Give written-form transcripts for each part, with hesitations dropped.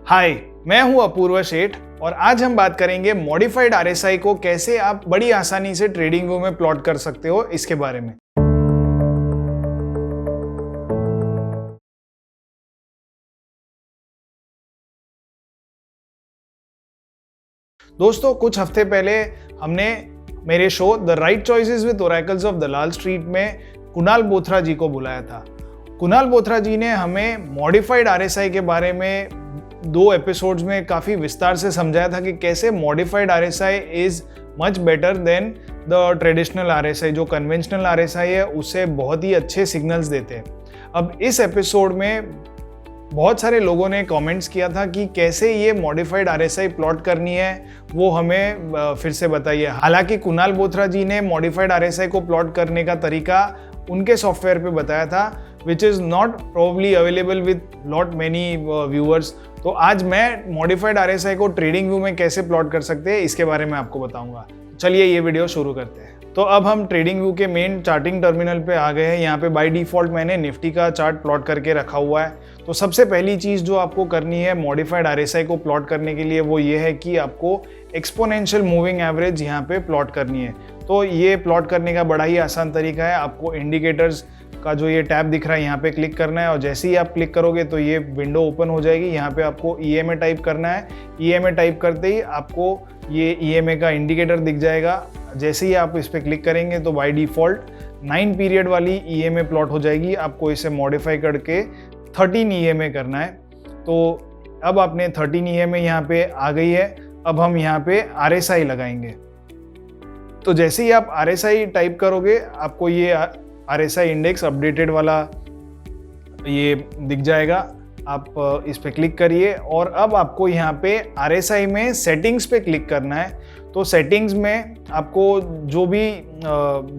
हाय, मैं हूं अपूर्व सेठ और आज हम बात करेंगे मॉडिफाइड आरएसआई को कैसे आप बड़ी आसानी से ट्रेडिंग व्यू में प्लॉट कर सकते हो इसके बारे में। दोस्तों, कुछ हफ्ते पहले हमने मेरे show the right choices with oracles of Dalal street में कुणाल बोथरा जी को बुलाया था। कुणाल बोथरा जी ने हमें मॉडिफाइड आरएसआई के बारे में 2 एपिसोड्स में काफ़ी विस्तार से समझाया था कि कैसे modified RSI is much better than the traditional RSI. जो कन्वेंशनल आरएसआई है उससे बहुत ही अच्छे सिग्नल्स देते हैं। अब इस एपिसोड में बहुत सारे लोगों ने कमेंट्स किया था कि कैसे ये मॉडिफाइड आरएसआई प्लॉट करनी है, वो हमें फिर से बताइए। हालांकि कुणाल बोथरा जी ने मॉडिफाइड आरएसआई को प्लॉट करने का तरीका उनके सॉफ्टवेयर पे बताया था, which is not probably available with lot many viewers. तो आज मैं मॉडिफाइड आरएसआई को ट्रेडिंग व्यू में कैसे प्लॉट कर सकते हैं इसके बारे में आपको बताऊंगा। चलिए ये वीडियो शुरू करते हैं। तो अब हम ट्रेडिंग व्यू के मेन चार्टिंग टर्मिनल पे आ गए हैं। यहाँ पे बाय डिफॉल्ट मैंने निफ्टी का चार्ट प्लॉट करके रखा हुआ है। तो सबसे पहली चीज़ जो आपको करनी है मॉडिफाइड आरएसआई को प्लॉट करने के लिए वो ये है कि आपको एक्सपोनेंशियल मूविंग एवरेज यहाँ पे प्लॉट करनी है। तो ये प्लॉट करने का बड़ा ही आसान तरीका है। आपको इंडिकेटर्स का जो ये टैब दिख रहा है यहाँ पे क्लिक करना है और जैसे ही आप क्लिक करोगे तो ये विंडो ओपन हो जाएगी। यहाँ पे आपको EMA टाइप करना है। EMA टाइप करते ही आपको ये EMA का इंडिकेटर दिख जाएगा। जैसे ही आप इस पर क्लिक करेंगे तो बाय डिफ़ॉल्ट 9 पीरियड वाली EMA प्लॉट हो जाएगी। आपको इसे मॉडिफाई करके 13 EMA करना है। तो अब आपने 13 EMA यहाँ पे आ गई है। अब हम यहाँ पे RSI लगाएंगे। तो जैसे ही आप RSI टाइप करोगे आपको ये RSI इंडेक्स अपडेटेड वाला ये दिख जाएगा। आप इस पे क्लिक करिए और अब आपको यहाँ पे RSI में सेटिंग्स पे क्लिक करना है। तो सेटिंग्स में आपको जो भी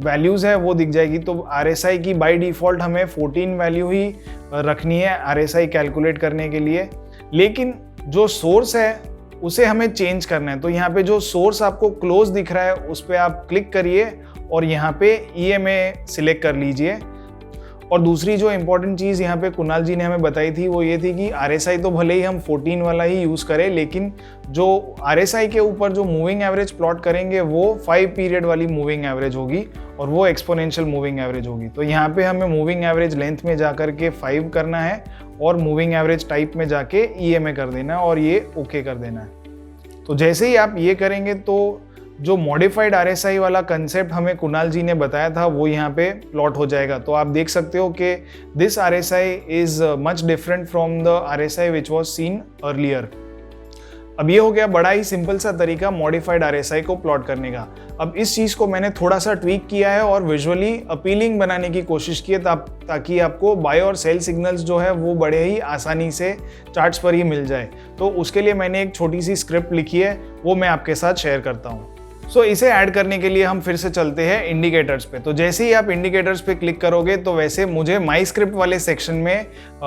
वैल्यूज़ है वो दिख जाएगी। तो RSI की बाय डिफ़ॉल्ट हमें 14 वैल्यू ही रखनी है RSI कैलकुलेट करने के लिए, लेकिन जो सोर्स है उसे हमें चेंज करना है। तो यहाँ पे जो सोर्स आपको क्लोज दिख रहा है उस पर आप क्लिक करिए और यहाँ पे EMA सिलेक्ट कर लीजिए। और दूसरी जो इम्पोर्टेंट चीज़ यहाँ पे कुणाल जी ने हमें बताई थी वो ये थी कि RSI तो भले ही हम 14 वाला ही यूज़ करें, लेकिन जो RSI के ऊपर जो मूविंग एवरेज प्लॉट करेंगे वो 5 पीरियड वाली मूविंग एवरेज होगी और वो एक्सपोनेंशियल मूविंग एवरेज होगी। तो यहाँ पे हमें मूविंग एवरेज लेंथ में जा कर के 5 करना है और मूविंग एवरेज टाइप में जाके EMA कर देना है और ये ओके कर देना है। तो जैसे ही आप ये करेंगे तो जो मॉडिफाइड RSI वाला कंसेप्ट हमें कुणाल जी ने बताया था वो यहाँ पे प्लॉट हो जाएगा। तो आप देख सकते हो कि this RSI is much different from the RSI which was seen earlier. अब ये हो गया बड़ा ही सिंपल सा तरीका मॉडिफाइड RSI को प्लॉट करने का। अब इस चीज़ को मैंने थोड़ा सा ट्वीक किया है और विजुअली अपीलिंग बनाने की कोशिश की है ताकि आपको बाय और सेल सिग्नल्स जो है वो बड़े ही आसानी से चार्ट्स पर ही मिल जाए। तो उसके लिए मैंने एक छोटी सी स्क्रिप्ट लिखी है, वो मैं आपके साथ शेयर करता हूँ। सो इसे ऐड करने के लिए हम फिर से चलते हैं इंडिकेटर्स पे। तो जैसे ही आप इंडिकेटर्स पे क्लिक करोगे तो वैसे मुझे माई स्क्रिप्ट वाले सेक्शन में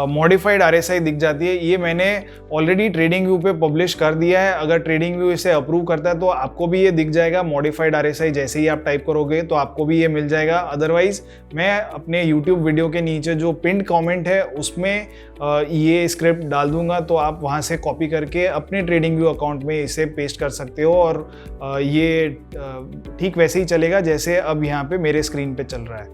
मॉडिफाइड RSI दिख जाती है। ये मैंने ऑलरेडी ट्रेडिंग व्यू पे पब्लिश कर दिया है। अगर ट्रेडिंग व्यू इसे अप्रूव करता है तो आपको भी ये दिख जाएगा मॉडिफाइड RSI। जैसे ही आप टाइप करोगे तो आपको भी ये मिल जाएगा। अदरवाइज मैं अपने यूट्यूब वीडियो के नीचे जो पिंड कॉमेंट है उसमें ये स्क्रिप्ट डाल दूंगा, तो आप वहाँ से कॉपी करके अपने ट्रेडिंग व्यू अकाउंट में इसे पेस्ट कर सकते हो और ये ठीक वैसे ही चलेगा जैसे अब यहाँ पे मेरे स्क्रीन पे चल रहा है।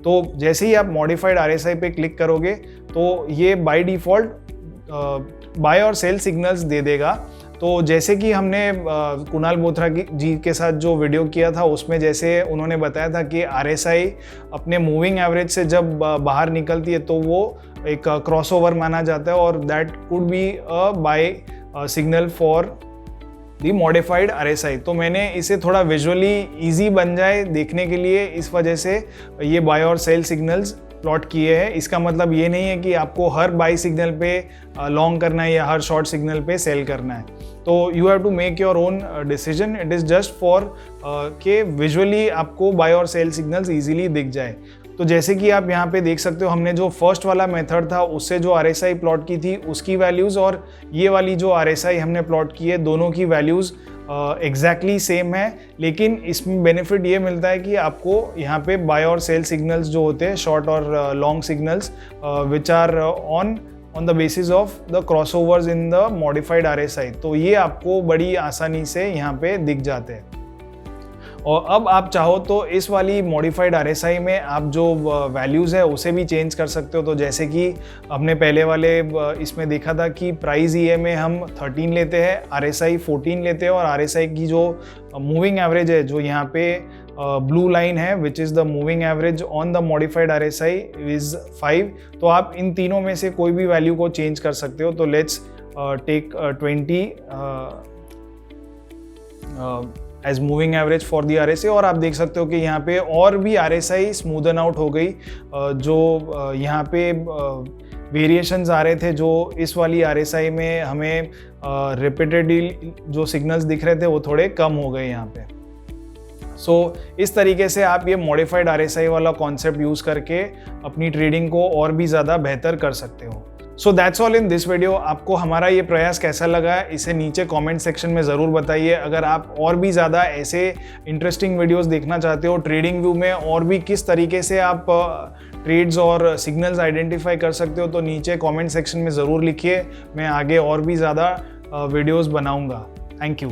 तो जैसे ही आप मॉडिफाइड RSI पे क्लिक करोगे तो ये बाय डिफ़ॉल्ट बाय और सेल सिग्नल्स दे देगा। तो जैसे कि हमने कुणाल बोथरा जी के साथ जो वीडियो किया था उसमें जैसे उन्होंने बताया था कि RSI अपने मूविंग एवरेज से जब बाहर निकलती है तो वो एक क्रॉसओवर माना जाता है और that could be a buy signal for the modified RSI। तो मैंने इसे थोड़ा विजुअली ईजी बन जाए देखने के लिए इस वजह से ये बाय और सेल सिग्नल्स प्लॉट किए हैं। इसका मतलब ये नहीं है कि आपको हर बाय सिग्नल पे लॉन्ग करना है या हर शॉर्ट सिग्नल पे सेल करना है। तो you have to make your own decision. It is just for के विजुअली आपको बाय और सेल सिग्नल्स ईजिली दिख जाए। तो जैसे कि आप यहाँ पे देख सकते हो हमने जो फर्स्ट वाला मेथड था उससे जो RSI प्लॉट की थी उसकी वैल्यूज़ और ये वाली जो RSI हमने प्लॉट की है दोनों की वैल्यूज़ एग्जैक्टली सेम है। लेकिन इसमें बेनिफिट ये मिलता है कि आपको यहाँ पे बाय और सेल सिग्नल्स जो होते हैं शॉर्ट और long signals which are on on the basis of the crossovers in the modified RSI। तो ये आपको बड़ी आसानी से यहाँ पे दिख जाते हैं। और अब आप चाहो तो इस वाली मॉडिफाइड RSI में आप जो वैल्यूज़ है उसे भी चेंज कर सकते हो। तो जैसे कि हमने पहले वाले इसमें देखा था कि प्राइस EA में हम 13 लेते हैं, RSI 14 लेते हैं, और RSI की जो मूविंग एवरेज है, जो यहाँ पे ब्लू लाइन है, which is the moving average on the modified RSI is 5। तो आप इन तीनों में से कोई भी वैल्यू को चेंज कर सकते हो। तो let's take 20 as moving average for the RSI। और आप देख सकते हो कि यहाँ पे और भी RSI स्मूदन आउट हो गई, जो यहाँ पे वेरिएशंस आ रहे थे जो इस वाली RSI में हमें रिपीटेडली जो सिग्नल्स दिख रहे थे वो थोड़े कम हो गए यहाँ पे। सो इस तरीके से आप ये मॉडिफाइड RSI वाला कॉन्सेप्ट यूज़ करके अपनी ट्रेडिंग को और भी ज़्यादा बेहतर कर सकते हो। So that's all in this video. आपको हमारा ये प्रयास कैसा लगा इसे नीचे कमेंट सेक्शन में ज़रूर बताइए। अगर आप और भी ज़्यादा ऐसे इंटरेस्टिंग वीडियोस देखना चाहते हो ट्रेडिंग व्यू में, और भी किस तरीके से आप ट्रेड्स और सिग्नल्स आइडेंटिफाई कर सकते हो, तो नीचे कमेंट सेक्शन में ज़रूर लिखिए। मैं आगे और भी ज़्यादा वीडियोस बनाऊंगा। Thank you.